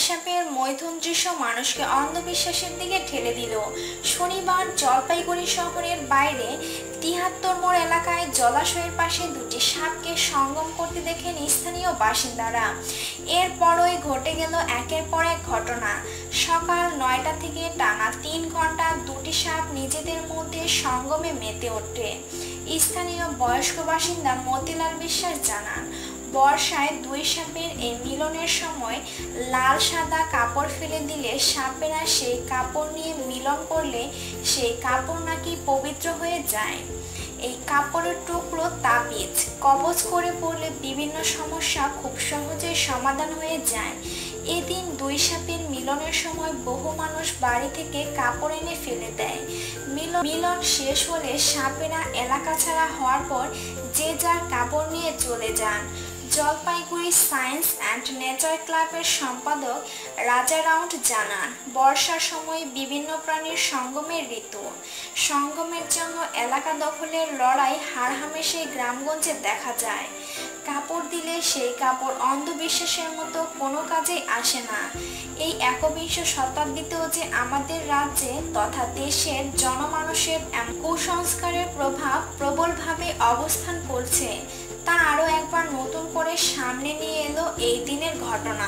সাপের মৈথুন দৃশ্য মানুষকে অন্ধবিশ্বাসের দিকে ঠেলে দিল। শনিবার জলপাইগুড়ি শহরের বাইরে ৭৩ মোড় এলাকায় জলাশয়ের পাশে দুটি সাপকে সঙ্গম করতে দেখেন স্থানীয় বাসিন্দারা। এরপরই ঘটে গেল একের পর এক ঘটনা। সকাল ৯টা থেকে টানা ৩ ঘন্টা দুটি সাপ নিজেদের মধ্যে সঙ্গমে মেতে ওঠে। স্থানীয় বয়স্ক বাসিন্দা মতিলাল বিশ্বাস জানান, বর্ষায় দুই সাপের এই মিলনের সময় লাল সাদা কাপড় ফেলে দিলে সাপেরা সেই কাপড় নিয়ে মিলন করলে সেই কাপড় নাকি পবিত্র হয়ে যায়। এই কাপড়ের টুকরো তাবিজ কবজ করে পড়লে বিভিন্ন সমস্যা খুব সহজে সমাধান হয়ে যায়। এদিন দুই সাপের মিলনের সময় বহু মানুষ বাড়ি থেকে কাপড় এনে ফেলে দেয়। মিলন শেষ হলে সাপেরা এলাকা ছাড়া হওয়ার পর যে যার কাপড় নিয়ে চলে যান। জলপাইগুড়ি সায়েন্স অ্যান্ড নেচার ক্লাবের সম্পাদক রাজা রাউন্ড জানান, বর্ষার সময় বিভিন্ন প্রাণীর সঙ্গমের ঋতু। সঙ্গমের জন্য এলাকা দখলের লড়াই হাড়হামেশাই গ্রামগঞ্জে দেখা যায়। কাপড় দিলে সেই কাপড় অন্ধবিশ্বাসের মতো কোনো কাজেই আসে না। এই একবিংশ শতাব্দীতেও যে আমাদের রাজ্যে তথা দেশের জনমানুষের কুসংস্কারের প্রভাব প্রবলভাবে অবস্থান করছে, তা আরও একবার নতুন করে সামনে নিয়ে এলো এই দিনের ঘটনা।